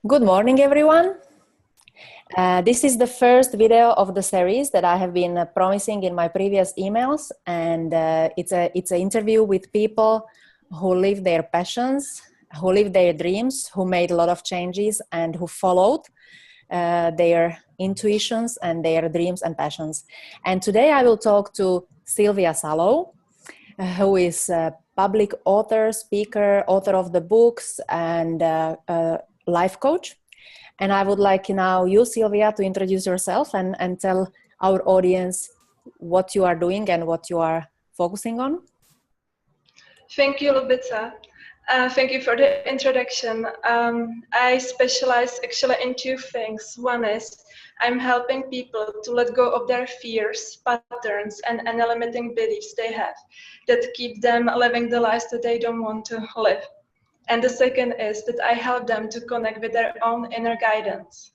Good morning, everyone. This is the first video of the series that I have been promising in my previous emails, and it's an interview with people who live their passions, who live their dreams, who made a lot of changes, and who followed their intuitions and their dreams and passions. And today I will talk to Sylvia Salow, who is a public author, speaker, author of the books, and life coach. And I would like now you, Sylvia, to introduce yourself and tell our audience what you are doing and what you are focusing on. Thank you, Lubica. Thank you for the introduction. I specialize actually in two things. One is I'm helping people to let go of their fears, patterns, and limiting beliefs they have that keep them living the lives that they don't want to live. And the second is that I help them to connect with their own inner guidance.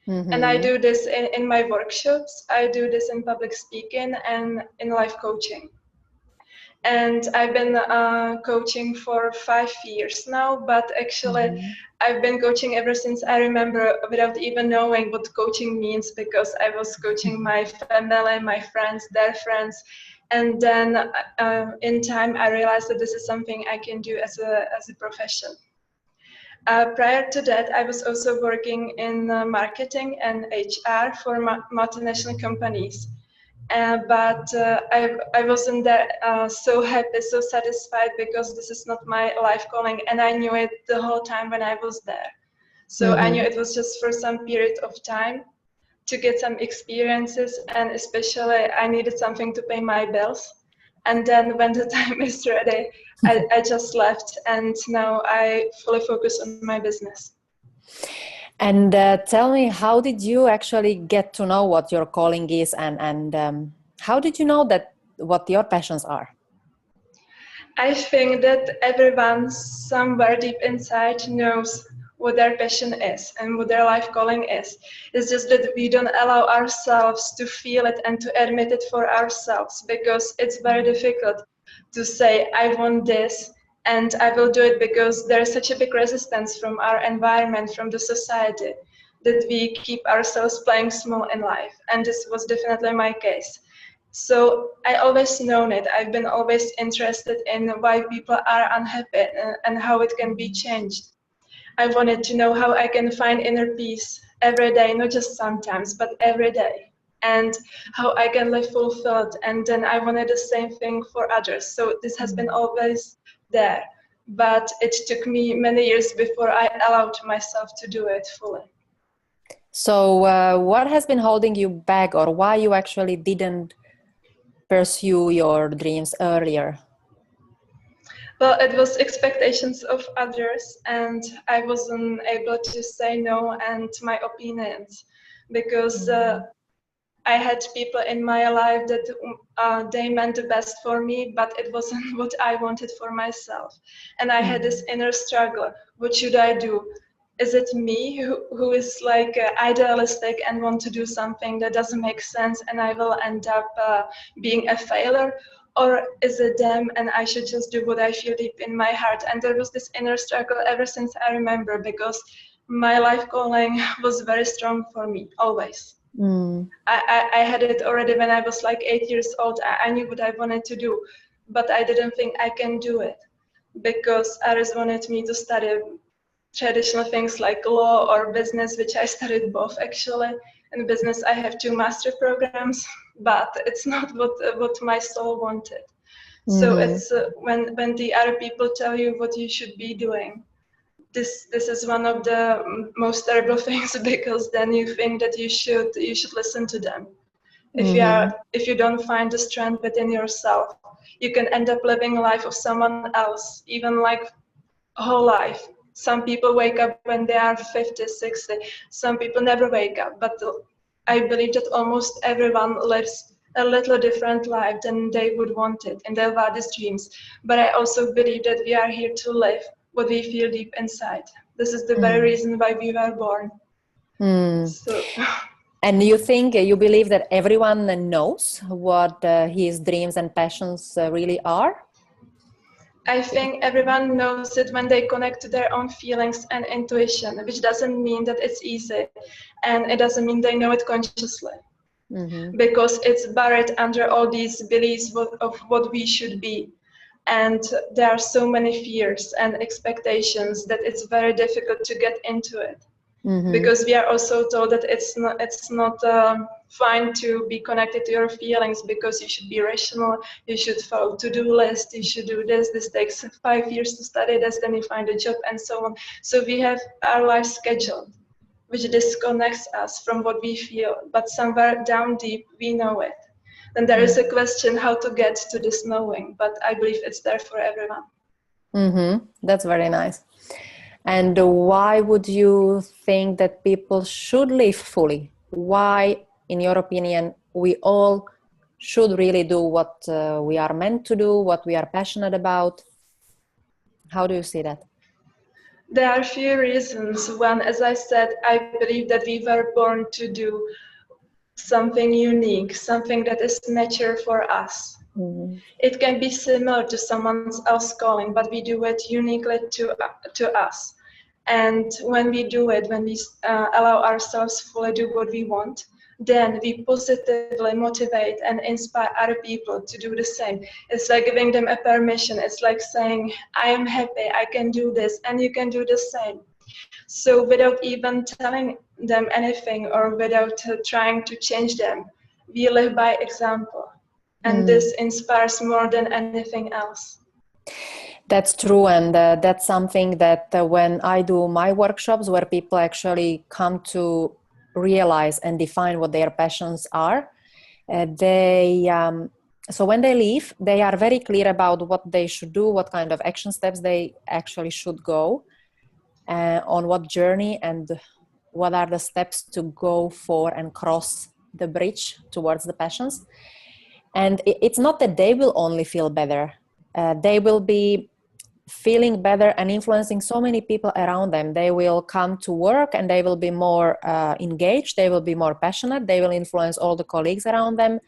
Mm-hmm. And I do this in my workshops. I do this in public speaking and in life coaching. And I've been coaching for 5 years now, but actually I've been coaching ever since I remember, without even knowing what coaching means, because I was coaching my family, my friends, their friends. And then in time, I realized that this is something I can do as a profession. Prior to that, I was also working in marketing and HR for multinational companies. But I wasn't there so happy, so satisfied, because this is not my life calling, and I knew it the whole time when I was there. So I knew it was just for some period of time to get some experiences, and especially I needed something to pay my bills. And then when the time is ready, I just left, and now I fully focus on my business. And tell me, how did you actually get to know what your calling is, and how did you know that what your passions are? I think that everyone somewhere deep inside knows what their passion is and what their life calling is. It's just that we don't allow ourselves to feel it and to admit it for ourselves, because it's very difficult to say, I want this and I will do it, because there is such a big resistance from our environment, from the society, that we keep ourselves playing small in life. And this was definitely my case. So I always known it. I've been always interested in why people are unhappy and how it can be changed. I wanted to know how I can find inner peace every day, not just sometimes, but every day, and how I can live fulfilled. And then I wanted the same thing for others. So this has been always there, but it took me many years before I allowed myself to do it fully. So what has been holding you back, or why you actually didn't pursue your dreams earlier? Well, it was expectations of others, and I wasn't able to say no and my opinions, because I had people in my life that they meant the best for me, but it wasn't what I wanted for myself. And I had this inner struggle. What should I do? Is it me who is like idealistic and want to do something that doesn't make sense and I will end up being a failure? Or is it them and I should just do what I feel deep in my heart? And there was this inner struggle ever since I remember, because my life calling was very strong for me, always. I had it already when I was like 8 years old. I knew what I wanted to do, but I didn't think I can do it, because others wanted me to study traditional things like law or business, which I studied both actually. In business, I have 2 master programs, but it's not what my soul wanted. So it's when the other people tell you what you should be doing, this is one of the most terrible things, because then you think that you should listen to them. If you don't find the strength within yourself, you can end up living a life of someone else, even like whole life. Some people wake up when they are 50, 60. Some people never wake up, but I believe that almost everyone lives a little different life than they would want it in their wildest dreams. But I also believe that we are here to live what we feel deep inside. This is the very reason why we were born. So. And you believe that everyone knows what his dreams and passions really are? I think everyone knows it when they connect to their own feelings and intuition, which doesn't mean that it's easy, and it doesn't mean they know it consciously. Because it's buried under all these beliefs of what we should be. And there are so many fears and expectations that it's very difficult to get into it. Because we are also told that it's not fine to be connected to your feelings, because you should be rational, you should follow to-do list, you should do this takes 5 years to study this, then you find a job, and so on. So we have our life scheduled, which disconnects us from what we feel, but somewhere down deep we know it. Then there is a question how to get to this knowing, but I believe it's there for everyone. That's very nice. And why would you think that people should live fully? Why, in your opinion, we all should really do what we are meant to do, what we are passionate about? How do you see that? There are a few reasons. One, as I said, I believe that we were born to do something unique, something that is nature for us. It can be similar to someone else's calling, but we do it uniquely to us. And when we do it, when we allow ourselves fully do what we want, then we positively motivate and inspire other people to do the same. It's like giving them a permission. It's like saying, I am happy, I can do this, and you can do the same. So without even telling them anything or without trying to change them, we live by example. And this inspires more than anything else. That's true, and that's something that when I do my workshops, where people actually come to realize and define what their passions are, so when they leave, they are very clear about what they should do, what kind of action steps they actually should go, on what journey, and what are the steps to go for and cross the bridge towards the passions. And it's not that they will only feel better. They will be feeling better and influencing so many people around them. They will come to work and they will be more engaged. They will be more passionate. They will influence all the colleagues around them.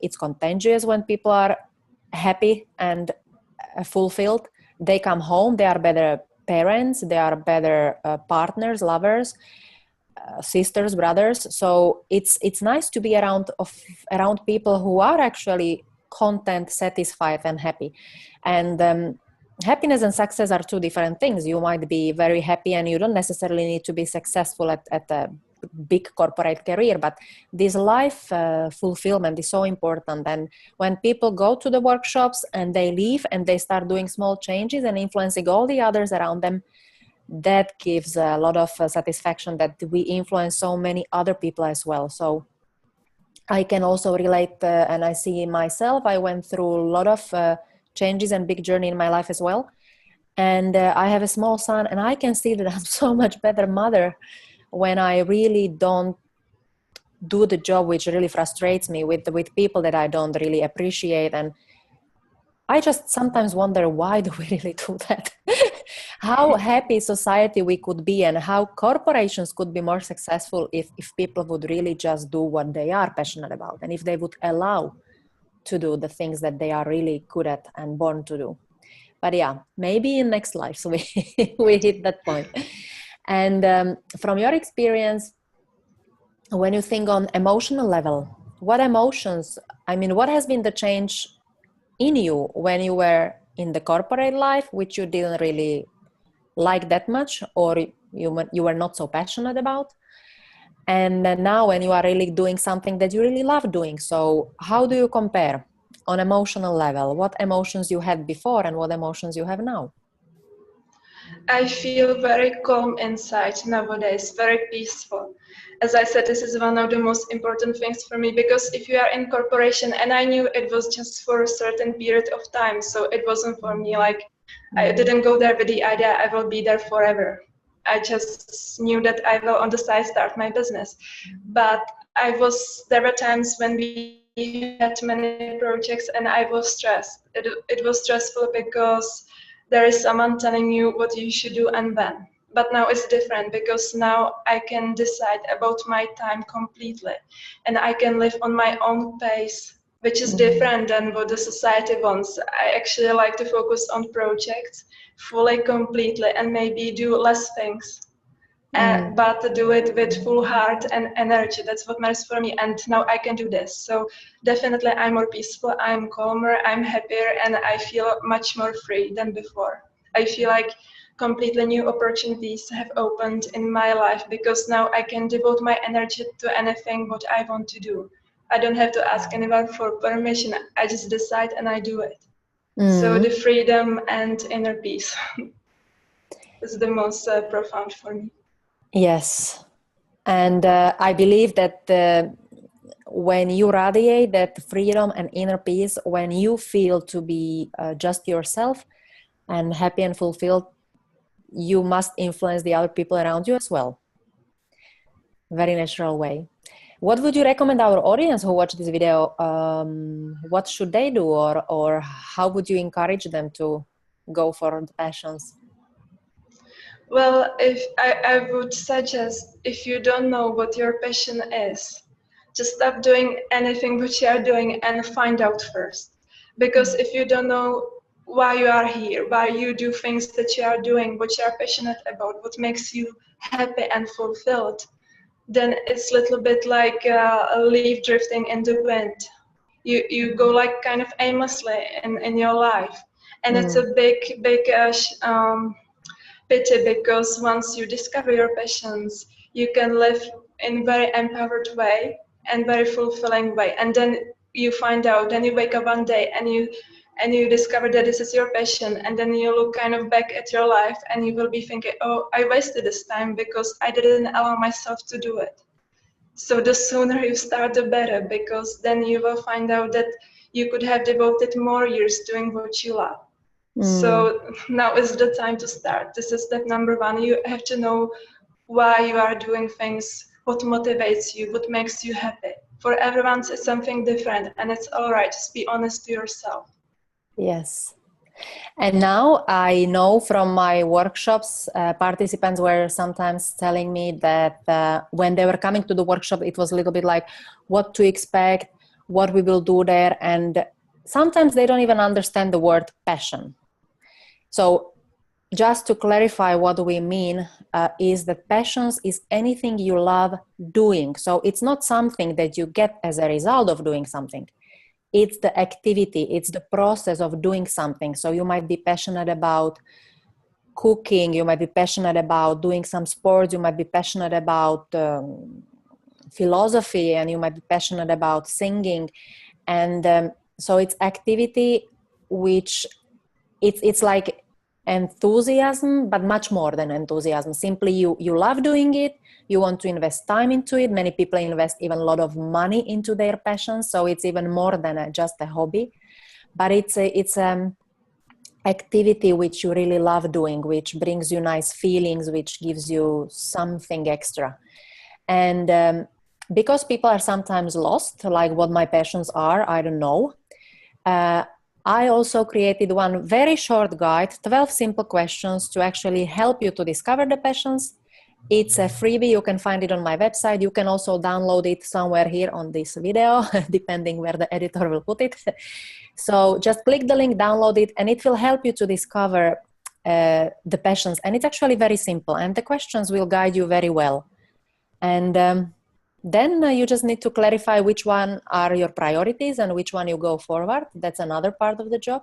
It's contagious when people are happy and fulfilled. They come home, they are better parents, they are better partners, lovers, sisters, brothers. So it's nice to be around people who are actually content, satisfied, and happy. And happiness and success are two different things. You might be very happy and you don't necessarily need to be successful at a big corporate career, but this life fulfillment is so important. And when people go to the workshops and they leave and they start doing small changes and influencing all the others around them, that gives a lot of satisfaction that we influence so many other people as well. So I can also relate, and I see myself, I went through a lot of changes and big journey in my life as well. And I have a small son, and I can see that I'm so much better mother when I really don't do the job which really frustrates me with people that I don't really appreciate. And I just sometimes wonder, why do we really do that? How happy society we could be, and how corporations could be more successful if people would really just do what they are passionate about, and if they would allow to do the things that they are really good at and born to do. But yeah, maybe in next life so we hit that point. And from your experience, when you think on emotional level, what emotions, what has been the change in you when you were in the corporate life, which you didn't really like that much, or you were not so passionate about, and now when you are really doing something that you really love doing? So how do you compare on emotional level? What emotions you had before and what emotions you have now? I feel very calm inside nowadays, very peaceful. As I said, this is one of the most important things for me, because if you are in corporation, and I knew it was just for a certain period of time, so it wasn't for me, like I didn't go there with the idea I will be there forever. I just knew that I will on the side start my business. But there were times when we had many projects and I was stressed. It was stressful because there is someone telling you what you should do and when. But now it's different, because now I can decide about my time completely, and I can live on my own pace which is different than what the society wants. I actually like to focus on projects fully, completely, and maybe do less things. But to do it with full heart and energy. That's what matters for me. And now I can do this. So definitely I'm more peaceful, I'm calmer, I'm happier, and I feel much more free than before. I feel like completely new opportunities have opened in my life because now I can devote my energy to anything what I want to do. I don't have to ask anyone for permission. I just decide and I do it. So the freedom and inner peace is the most profound for me. Yes. And I believe that when you radiate that freedom and inner peace, when you feel to be just yourself and happy and fulfilled, you must influence the other people around you as well. Very natural way. What would you recommend our audience who watch this video? What should they do, or how would you encourage them to go for the passions? Well, if I would suggest, if you don't know what your passion is, just stop doing anything which you are doing and find out first. Because if you don't know why you are here, why you do things that you are doing, what you are passionate about, what makes you happy and fulfilled, then it's a little bit like a leaf drifting in the wind. You go like kind of aimlessly in your life. And it's a big pity, because once you discover your passions, you can live in very empowered way and very fulfilling way. And then you find out, then you wake up one day and you discover that this is your passion, and then you look kind of back at your life and you will be thinking, oh, I wasted this time because I didn't allow myself to do it. So the sooner you start, the better, because then you will find out that you could have devoted more years doing what you love. So now is the time to start. This is step number one. You have to know why you are doing things, what motivates you, what makes you happy. For everyone, it's something different, and it's all right. Just be honest to yourself. Yes. And now I know from my workshops, participants were sometimes telling me that when they were coming to the workshop, it was a little bit like what to expect, what we will do there. And sometimes they don't even understand the word passion. So just to clarify what we mean is that passions is anything you love doing. So it's not something that you get as a result of doing something. It's the activity, it's the process of doing something. So you might be passionate about cooking, you might be passionate about doing some sports, you might be passionate about philosophy, and you might be passionate about singing. And so it's activity which it's like enthusiasm, but much more than enthusiasm. Simply you love doing it, you want to invest time into it. Many people invest even a lot of money into their passions, so it's even more than just a hobby. But it's activity which you really love doing, which brings you nice feelings, which gives you something extra. And because people are sometimes lost, like what my passions are, I don't know. I also created one very short guide, 12 simple questions to actually help you to discover the passions. It's a freebie. You can find it on my website. You can also download it somewhere here on this video, depending where the editor will put it. So just click the link, download it, and it will help you to discover the passions. And it's actually very simple. And the questions will guide you very well. And then you just need to clarify which one are your priorities and which one you go forward. That's another part of the job.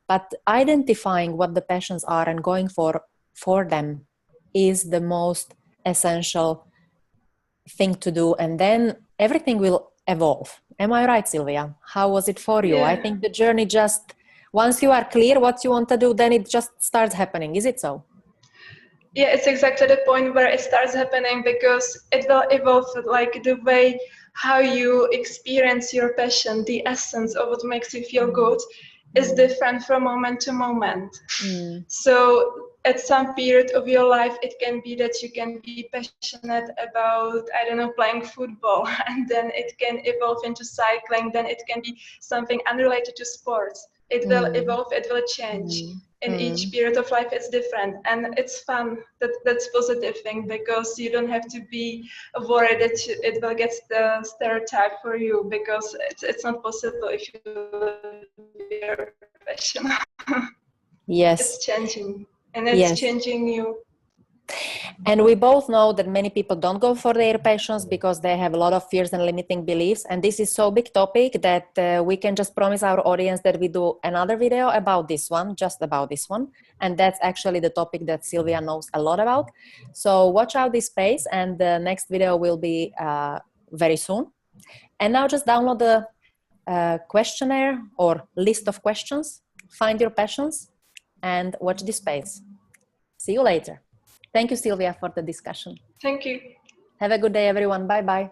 But identifying what the passions are and going for them is the most essential thing to do. And then everything will evolve. Am I right, Sylvia? How was it for you? Yeah. I think the journey just, once you are clear what you want to do, then it just starts happening. Is it so? Yeah, it's exactly the point where it starts happening, because it will evolve, like the way how you experience your passion, the essence of what makes you feel good is different from moment to moment. So at some period of your life, it can be that you can be passionate about, I don't know, playing football, and then it can evolve into cycling, then it can be something unrelated to sports. It will evolve, it will change. in each period of life it's different, and it's fun. That's positive thing, because you don't have to be worried that it will get the stereotype for you, because it's not possible if you are professional. Yes. It's changing, and it's changing you. And we both know that many people don't go for their passions because they have a lot of fears and limiting beliefs. And this is so big topic that we can just promise our audience that we do another video about this one, just about this one. And that's actually the topic that Sylvia knows a lot about. So watch out this space, and the next video will be very soon. And now just download the questionnaire or list of questions, find your passions, and watch this space. See you later. Thank you, Sylvia, for the discussion. Thank you. Have a good day, everyone. Bye-bye.